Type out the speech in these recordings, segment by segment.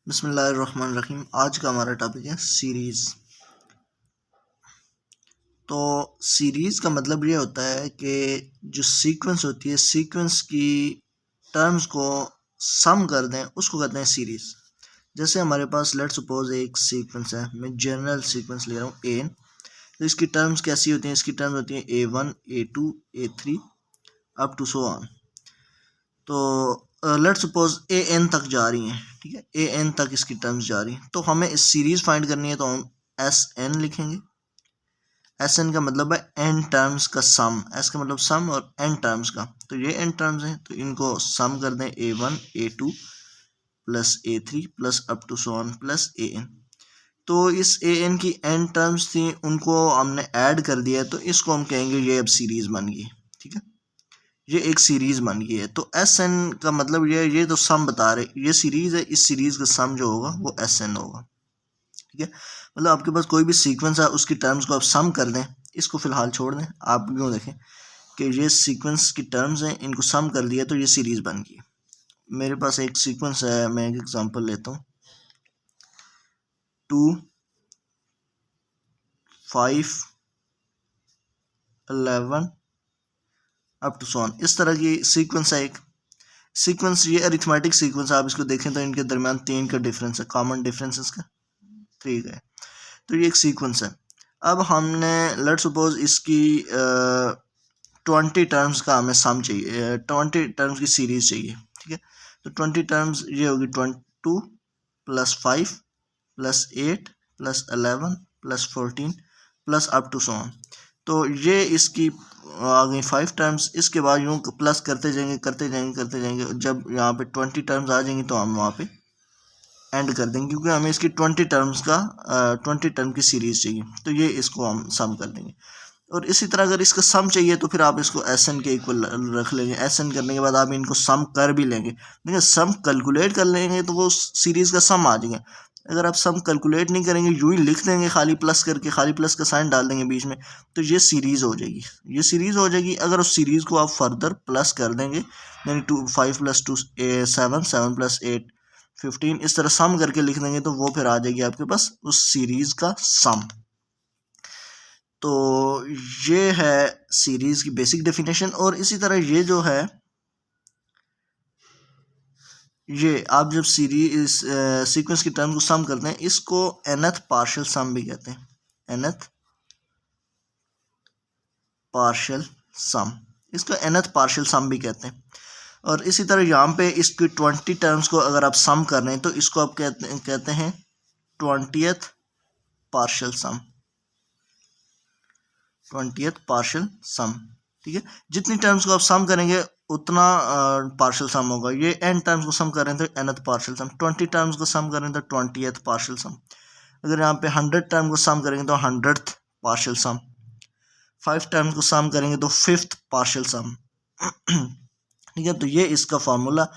बिस्मिल्लाहिर्रहमानिर्रहीम। आज का हमारा टॉपिक है सीरीज़। तो सीरीज़ का मतलब ये होता है कि जो सीक्वेंस होती है, सीक्वेंस की टर्म्स को सम कर दें, उसको कहते हैं सीरीज़। जैसे हमारे पास लेट्स सपोज एक सीक्वेंस है, मैं जनरल सीक्वेंस ले रहा हूँ एन। तो इसकी टर्म्स कैसी होती हैं? इसकी टर्म्स होती हैं A1 A2 A3 up to so on. तो लेट्स सपोज ए एन तक जा रही हैं, ठीक है, ए एन तक इसकी टर्म्स जा रही हैं। तो हमें इस सीरीज़ फाइंड करनी है, तो हम एस एन लिखेंगे। एस एन का मतलब है एन टर्म्स का सम, एस का मतलब सम और एन टर्म्स का। तो ये एन टर्म्स हैं, तो इनको सम कर दें A1 A2 plus A3 plus up to so on plus AN। तो इस AN की एन टर्म्स थी, उनको हमने ऐड कर दिया है, तो इसको हम कहेंगे ये अब सीरीज़ बन गई, ठीक है, ये एक सीरीज़ बन गई है। तो एस एन का मतलब ये तो सम बता रहे, ये सीरीज़ है, इस सीरीज़ का सम जो होगा वो एस एन होगा, ठीक है। मतलब आपके पास कोई भी सीक्वेंस है, उसकी टर्म्स को आप सम कर दें, इसको फिलहाल छोड़ दें। आप यूँ देखें कि ये सीक्वेंस की टर्म्स हैं, इनको सम कर दिया तो ये सीरीज़ बन गई। मेरे पास एक सीक्वेंस है, मैं एक एग्जांपल लेता हूँ, 2 5 11 अप टू सो ऑन, इस तरह की सीक्वेंस है। एक सीक्वेंस, ये अरिथमेटिक सीक्वेंस, आप इसको देखें तो इनके दरमियान 3 का डिफरेंस है, कॉमन डिफरेंस इसका 3 का है। तो ये एक सीक्वेंस है। अब हमने लेट सपोज इसकी 20 टर्म्स का हमें सम चाहिए, 20 टर्म्स की सीरीज चाहिए, ठीक है। तो 20 टर्म्स ये होगी 22 plus 5 plus 8 plus 11 plus 14 plus up to so on. तो ये इसकी आ गई 5 टर्म्स। इसके बाद यूँ प्लस करते जाएंगे करते जाएंगे करते जाएंगे, जब यहाँ पे 20 टर्म्स आ जाएंगी तो हम वहाँ पे एंड कर देंगे, क्योंकि हमें इसकी 20 टर्म्स का 20 टर्म की सीरीज़ चाहिए। तो ये इसको हम सम कर देंगे। और इसी तरह अगर इसका सम चाहिए तो फिर आप इसको एस एन के इक्वल रख लेंगे। एस एन करने के बाद आप इनको सम कर भी लेंगे, लेकिन सम कैलकुलेट कर लेंगे तो वो सीरीज़ का सम आ जाएगा। अगर आप सम कैलकुलेट नहीं करेंगे, यूँ ही लिख देंगे खाली प्लस करके, खाली प्लस का साइन डाल देंगे बीच में, तो ये सीरीज़ हो जाएगी, ये सीरीज़ हो जाएगी। अगर उस सीरीज़ को आप फर्दर प्लस कर देंगे, यानी 5 प्लस 2 7 7 प्लस 8 15, इस तरह सम करके लिख देंगे, तो वो फिर आ जाएगी आपके पास उस सीरीज़ का सम। तो ये है सीरीज़ की बेसिक डेफिनेशन। और इसी तरह ये जो है, ये आप जब सीरीज सीक्वेंस की टर्म को सम करते हैं, इसको nth पार्शियल सम भी कहते हैं, nth पार्शियल सम, इसको nth पार्शियल सम भी कहते हैं। और इसी तरह यहाँ पे इसकी 20 टर्म्स को अगर आप सम कर रहे हैं, तो इसको आप कहते हैं 20th पार्शियल सम, 20th पार्शियल सम, ठीक है। जितनी टर्म्स को आप सम करेंगे उतना पार्शियल सम होगा। ये एन टर्म्स को सम कर रहे हैं तो nth पार्शियल सम, 20 टर्म्स को सम कर रहे हैं तो 20th पार्शियल सम। अगर यहाँ पे 100 टर्म को सम करेंगे तो 100th पार्शियल सम, 5 टर्म्स को सम करेंगे तो 5th पार्शियल सम, ठीक है। तो ये इसका फार्मूला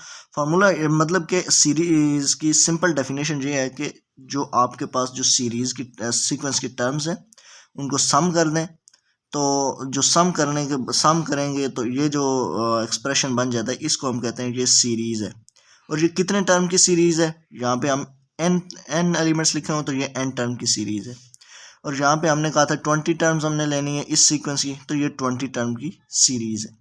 मतलब कि सीरीज की सिंपल डेफिनेशन ये है कि जो आपके पास जो सीरीज की सीक्वेंस की टर्म्स हैं, उनको सम कर दें, तो जो सम करेंगे तो ये जो एक्सप्रेशन बन जाता है, इसको हम कहते हैं ये सीरीज़ है। और ये कितने टर्म की सीरीज़ है? यहाँ पे हम एन एलिमेंट्स लिखे हो तो ये एन टर्म की सीरीज़ है। और यहाँ पे हमने कहा था 20 टर्म्स हमने लेनी है इस सीक्वेंस की, तो ये 20 टर्म की सीरीज़ है।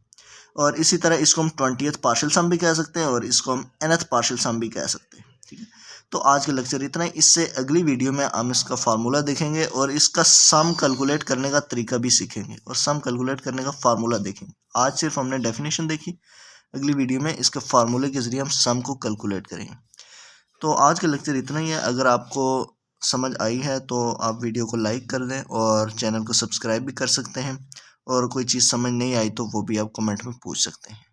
और इसी तरह इसको हम 20th पार्शियल सम भी कह सकते हैं और इसको हम nth पार्शियल सम भी कह सकते हैं, ठीक है। तो आज का लेक्चर इतना ही। इससे अगली वीडियो में हम इसका फार्मूला देखेंगे और इसका सम कैलकुलेट करने का तरीका भी सीखेंगे और सम कैलकुलेट करने का फार्मूला देखेंगे। आज सिर्फ हमने डेफिनेशन देखी, अगली वीडियो में इसके फार्मूले के ज़रिए हम सम को कैलकुलेट करेंगे। तो आज का लेक्चर इतना ही है। अगर आपको समझ आई है तो आप वीडियो को लाइक कर दें और चैनल को सब्सक्राइब भी कर सकते हैं। और कोई चीज़ समझ नहीं आई तो वो भी आप कमेंट में पूछ सकते हैं।